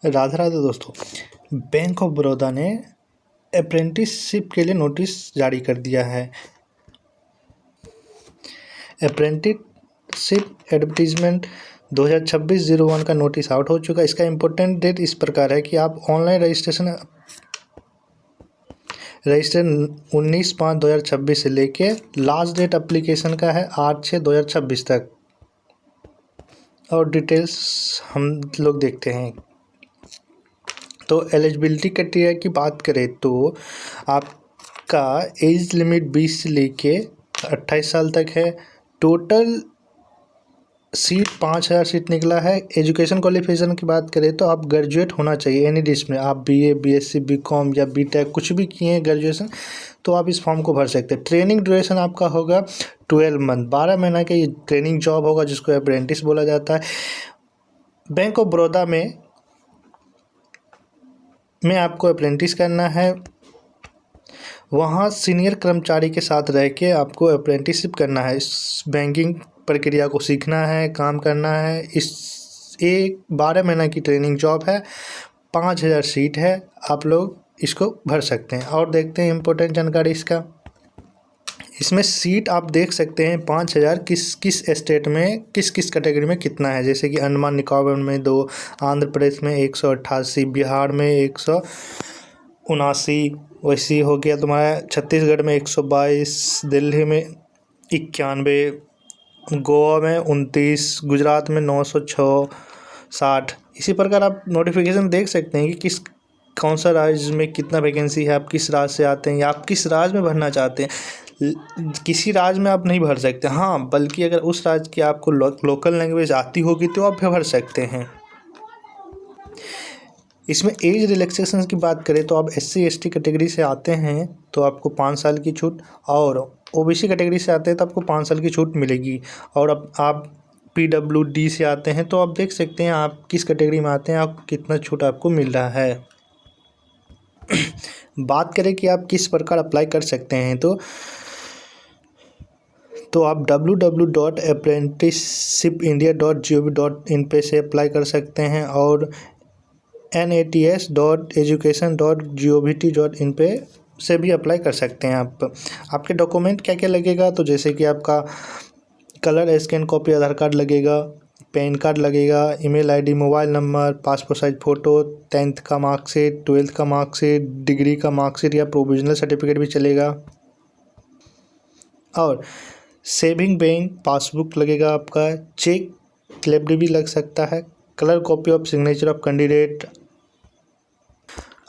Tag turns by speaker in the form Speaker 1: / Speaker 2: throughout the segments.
Speaker 1: राधे राधे दोस्तों। Bank of Baroda ने apprenticeship के लिए नोटिस जारी कर दिया है। अप्रेंटिसशिप एडवर्टीजमेंट 2026-01 का नोटिस आउट हो चुका है। इसका इम्पोर्टेंट डेट इस प्रकार है कि आप ऑनलाइन रजिस्ट्रेशन 19/5/2026 से लेके लास्ट डेट एप्लीकेशन का है 8/6/2026 तक। और डिटेल्स हम लोग देखते हैं। तो एलिजिबिलिटी क्राइटेरिया की बात करें तो आपका एज लिमिट 20 से लेके 28 साल तक है। टोटल सीट 5000 सीट निकला है। एजुकेशन क्वालिफिकेशन की बात करें तो आप ग्रेजुएट होना चाहिए एनी डिस्ट्रिक्ट में। आप बीए, बीएससी, बीकॉम या बीटेक कुछ भी किए हैं ग्रेजुएशन तो आप इस फॉर्म को भर सकते हैं। ट्रेनिंग ड्यूरेशन आपका होगा 12 मंथ, 12 महीना का ये ट्रेनिंग जॉब होगा जिसको अप्रेंटिस बोला जाता है। बैंक ऑफ बड़ौदा में आपको अप्रेंटिस करना है। वहाँ सीनियर कर्मचारी के साथ रह के आपको अप्रेंटिसशिप करना है। इस बैंकिंग प्रक्रिया को सीखना है, काम करना है। इस 12 महीना की ट्रेनिंग जॉब है। 5000 सीट है। आप लोग इसको भर सकते हैं। और देखते हैं इम्पोर्टेंट जानकारी इसका। इसमें सीट आप देख सकते हैं 5000 किस किस स्टेट में किस किस कैटेगरी में कितना है। जैसे कि अंडमान निकोबार में 2, आंध्र प्रदेश में 188, बिहार में 179, वैसे हो गया तुम्हारा छत्तीसगढ़ में 122, दिल्ली में 91, गोवा में 29, गुजरात में 906, 60। इसी प्रकार आप नोटिफिकेशन देख सकते हैं कि कौन सा राज्य में कितना वैकेंसी है, आप किस राज्य से आते हैं या आप किस राज्य में भरना चाहते हैं। किसी राज्य में आप नहीं भर सकते, हाँ, बल्कि अगर उस राज्य की आपको लोकल लैंग्वेज आती होगी तो आप भर सकते हैं। इसमें एज रिलैक्सेशन की बात करें तो आप SC/ST कैटेगरी से आते हैं तो आपको 5 साल की छूट, और OBC कैटेगरी से आते हैं तो आपको 5 साल की छूट मिलेगी। और अब आप PWD से आते हैं तो आप देख सकते हैं आप किस कैटेगरी में आते हैं, आपको कितना छूट आपको मिल रहा है। बात करें कि आप किस प्रकार अप्लाई कर सकते हैं तो आप www.apprenticeshipindia.gov.in पे से अप्लाई कर सकते हैं और nats.education.gov.in पे से भी अप्लाई कर सकते हैं। आपके डॉक्यूमेंट क्या क्या लगेगा तो जैसे कि आपका कलर स्कैन कॉपी आधार कार्ड लगेगा, पैन कार्ड लगेगा, email ID, mobile number, passport size photo, 10th का मार्कशीट, 12th का मार्कशीट, डिग्री का मार्कशीट या प्रोविजनल सर्टिफिकेट भी चलेगा। और सेविंग बैंक पासबुक लगेगा आपका, चेक क्लेब्ड भी लग सकता है, colour copy of signature of candidate.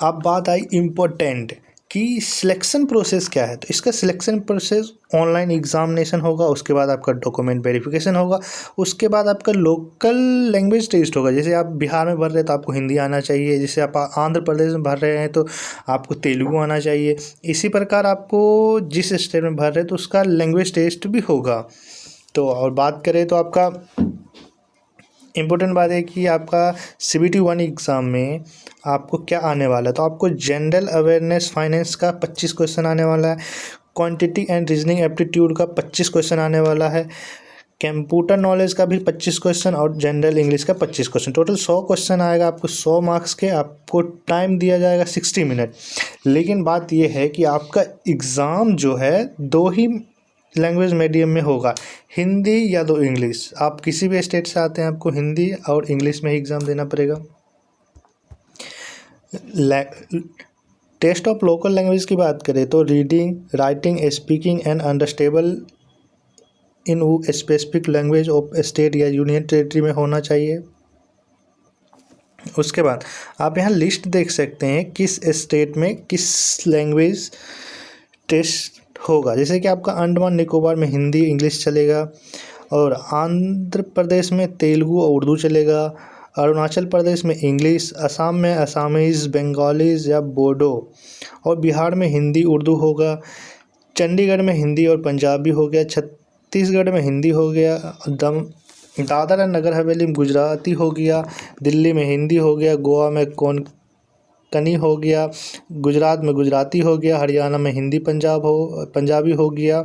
Speaker 1: अब बात आई इम्पोर्टेंट कि सिलेक्शन प्रोसेस क्या है। तो इसका सिलेक्शन प्रोसेस ऑनलाइन एग्जामिनेशन होगा, उसके बाद आपका डॉक्यूमेंट वेरिफिकेशन होगा, उसके बाद आपका लोकल लैंग्वेज टेस्ट होगा। जैसे आप बिहार में भर रहे हैं तो आपको हिंदी आना चाहिए, जैसे आप आंध्र प्रदेश में भर रहे हैं तो आपको तेलुगु आना चाहिए। इसी प्रकार आपको जिस स्टेट में भर रहे हैं तो उसका लैंग्वेज टेस्ट भी होगा। तो और बात करें तो आपका इम्पोर्टेंट बात है कि आपका CBT 1 एग्ज़ाम में आपको क्या आने वाला है। तो आपको जनरल अवेयरनेस फाइनेंस का 25 क्वेश्चन आने वाला है, क्वांटिटी एंड रीजनिंग एप्टीट्यूड का 25 क्वेश्चन आने वाला है, कंप्यूटर नॉलेज का भी 25 क्वेश्चन और जनरल इंग्लिश का 25 क्वेश्चन। टोटल 100 क्वेश्चन आएगा आपको, 100 मार्क्स के। आपको टाइम दिया जाएगा 60 मिनट। लेकिन बात यह है कि आपका एग्ज़ाम जो है 2 ही लैंग्वेज मीडियम में होगा, हिंदी या 2 इंग्लिश। आप किसी भी स्टेट से आते हैं आपको हिंदी और इंग्लिश में ही एग्ज़ाम देना पड़ेगा। टेस्ट ऑफ लोकल लैंग्वेज की बात करें तो reading, writing, speaking and understandable in specific language of state या यूनियन टेरिटरी में होना चाहिए। उसके बाद आप यहाँ लिस्ट देख सकते हैं किस स्टेट में किस लैंग्वेज टेस्ट होगा। जैसे कि आपका अंडमान निकोबार में हिंदी इंग्लिश चलेगा, और आंध्र प्रदेश में तेलुगु और उर्दू चलेगा, अरुणाचल प्रदेश में इंग्लिश, असम में असमीज़, बंगालीज़ या बोडो, और बिहार में हिंदी उर्दू होगा, चंडीगढ़ में हिंदी और पंजाबी हो गया, छत्तीसगढ़ में हिंदी हो गया, दादरा नगर हवेली में गुजराती हो गया, दिल्ली में हिंदी हो गया, गोवा में कोंकणी हो गया, गुजरात में गुजराती हो गया, हरियाणा में हिंदी पंजाबी हो गया।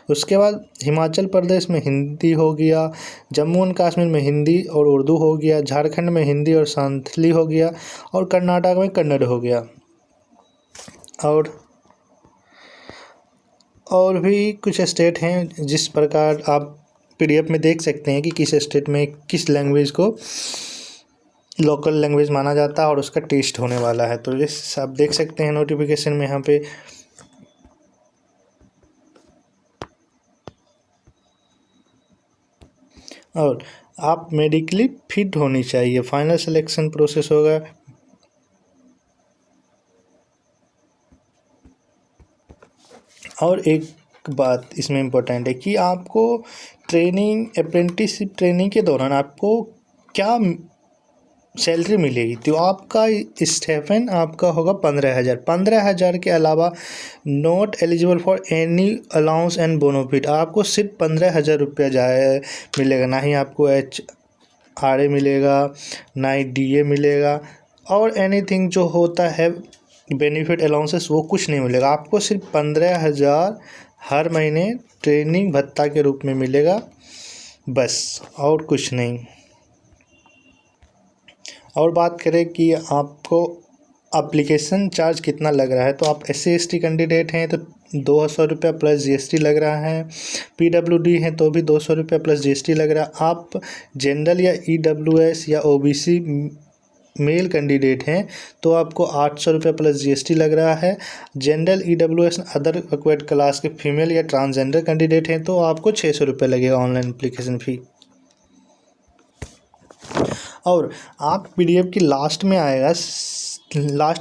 Speaker 1: उसके बाद हिमाचल प्रदेश में हिंदी हो गया, जम्मू एंड कश्मीर में हिंदी और उर्दू हो गया, झारखंड में हिंदी और संथली हो गया, और कर्नाटक में कन्नड़ हो गया। और भी कुछ स्टेट हैं जिस प्रकार आप पीडीएफ में देख सकते हैं कि किस स्टेट में किस लैंग्वेज को लोकल लैंग्वेज माना जाता है और उसका टेस्ट होने वाला है। तो ये आप देख सकते हैं नोटिफिकेशन में यहाँ पे। और आप मेडिकली फिट होनी चाहिए, फाइनल सिलेक्शन प्रोसेस होगा। और एक बात इसमें इम्पोर्टेंट है कि आपको अप्रेंटिसशिप ट्रेनिंग के दौरान आपको क्या सैलरी मिलेगी। तो आपका स्टेफन आपका होगा 15,000। 15,000 के अलावा not eligible for any allowance and benefit. आपको सिर्फ 15,000 रुपया मिलेगा, ना ही आपको HRA मिलेगा, ना ही DA मिलेगा, और एनीथिंग जो होता है बेनिफिट अलाउंसेस वो कुछ नहीं मिलेगा। आपको सिर्फ 15,000 हर महीने ट्रेनिंग भत्ता के रूप में मिलेगा, बस, और कुछ नहीं। और बात करें कि आपको एप्लीकेशन चार्ज कितना लग रहा है, तो आप SC/ST कैंडिडेट हैं तो 200 रुपया प्लस GST लग रहा है। PWD हैं तो भी 200 रुपया प्लस GST लग रहा है। आप जनरल या EWS या OBC मेल कैंडिडेट हैं तो आपको 800 रुपया प्लस GST लग रहा है। General, EWS, other backward class के फीमेल या ट्रांसजेंडर कैंडिडेट हैं तो आपको 600 रुपये लगेगा ऑनलाइन एप्लीकेशन फ़ी। और आप PDF की लास्ट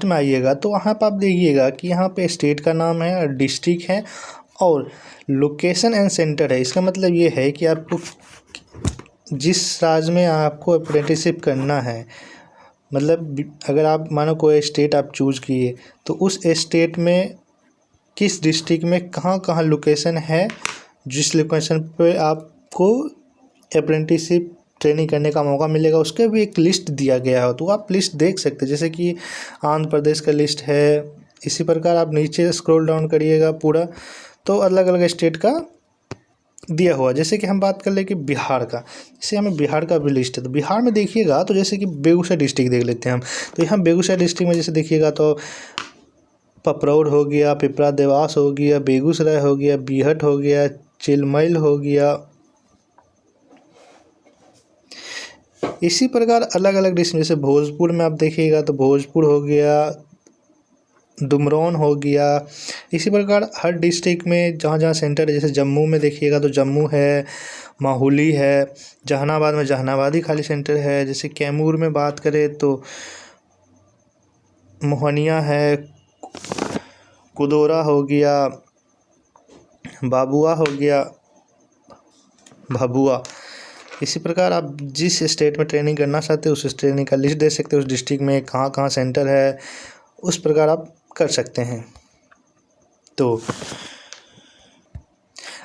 Speaker 1: में आइएगा तो वहाँ पर आप देखिएगा कि यहाँ पे स्टेट का नाम है, डिस्ट्रिक्ट है, और लोकेशन एंड सेंटर है। इसका मतलब ये है कि आपको जिस राज्य में आपको अप्रेंटिसशिप करना है, मतलब अगर आप मानो कोई स्टेट आप चूज़ किए तो उस स्टेट में किस डिस्ट्रिक्ट में कहाँ कहाँ लोकेशन है, जिस लोकेशन पे आपको अप्रेंटिसशिप ट्रेनिंग करने का मौका मिलेगा, उसके भी एक लिस्ट दिया गया हो तो आप लिस्ट देख सकते हैं। जैसे कि आंध्र प्रदेश का लिस्ट है, इसी प्रकार आप नीचे स्क्रॉल डाउन करिएगा पूरा तो अलग अलग स्टेट का दिया हुआ। जैसे कि हम बात कर ले कि बिहार का, जैसे हमें बिहार का भी लिस्ट है तो बिहार में देखिएगा तो जैसे कि बेगूसराय डिस्ट्रिक्ट देख लेते हैं हम। तो यहाँ बेगूसराय डिस्ट्रिक्ट में जैसे देखिएगा तो पपरौर हो गया, पिपरा देवास हो गया, बेगूसराय हो गया, बीहट हो गया, चिलमैल हो गया। इसी प्रकार अलग अलग डिस्ट्रिक्ट, जैसे भोजपुर में आप देखिएगा तो भोजपुर हो गया, डुमरौन हो गया। इसी प्रकार हर डिस्ट्रिक्ट में जहाँ जहाँ सेंटर है, जैसे जम्मू में देखिएगा तो जम्मू है, माहुली है, जहानाबाद में जहानाबादी खाली सेंटर है। जैसे कैमूर में बात करें तो मोहनिया है, कुदोरा हो गया, बाबुआ हो गया, भभुआ। इसी प्रकार आप जिस स्टेट में ट्रेनिंग करना चाहते हैं उस ट्रेनिंग का लिस्ट दे सकते हैं, उस डिस्ट्रिक्ट में कहाँ कहाँ सेंटर है, उस प्रकार आप कर सकते हैं। तो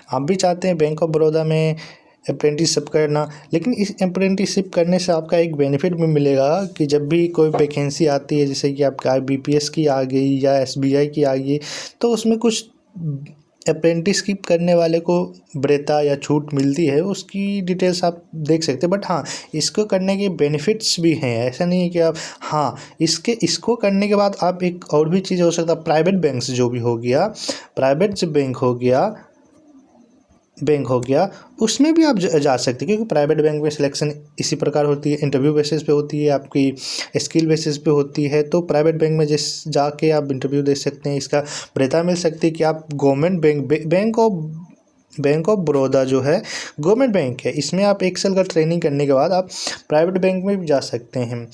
Speaker 1: आप भी चाहते हैं बैंक ऑफ बड़ौदा में अप्रेंटिसशिप करना, लेकिन इस अप्रेंटिसशिप करने से आपका एक बेनिफिट भी मिलेगा कि जब भी कोई वैकेंसी आती है, जैसे कि आपका IBPS की आ गई या SBI की आ गई, तो उसमें कुछ अप्रेंटिसशिप करने वाले को वरीयता या छूट मिलती है, उसकी डिटेल्स आप देख सकते हैं। बट हाँ, इसको करने के बेनिफिट्स भी हैं, ऐसा नहीं है कि आप, हाँ, इसको करने के बाद आप एक और भी चीज़ हो सकता है, प्राइवेट बैंक से जो भी हो गया, प्राइवेट जो बैंक हो गया उसमें भी आप जा सकते हैं, क्योंकि प्राइवेट बैंक में सिलेक्शन इसी प्रकार होती है, इंटरव्यू बेसिस पे होती है, आपकी स्किल बेसिस पे होती है। तो प्राइवेट बैंक में जाके आप इंटरव्यू दे सकते हैं, इसका वरीयता मिल सकती है कि आप गवर्नमेंट बैंक ऑफ बड़ौदा जो है गवर्नमेंट बैंक है, इसमें आप 1 साल का ट्रेनिंग करने के बाद आप प्राइवेट बैंक में भी जा सकते हैं।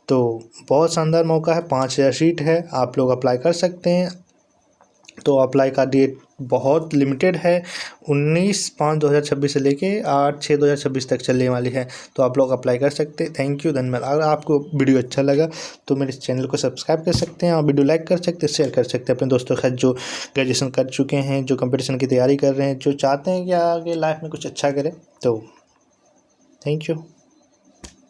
Speaker 1: तो बहुत शानदार मौका है, 5,000 सीट है, आप लोग अप्लाई कर सकते हैं। तो अप्लाई का डेट बहुत लिमिटेड है, 19/5/2026 से लेके 8/6/2026 तक चलने वाली है। तो आप लोग अप्लाई कर सकते हैं। थैंक यू, धन्यवाद। अगर आपको वीडियो अच्छा लगा तो मेरे चैनल को सब्सक्राइब कर सकते हैं और वीडियो लाइक कर सकते हैं, शेयर कर सकते हैं अपने दोस्तों के साथ जो ग्रेजुएशन कर चुके हैं, जो कंपटीशन की तैयारी कर रहे हैं, जो चाहते हैं कि आगे लाइफ में कुछ अच्छा करें। तो थैंक यू।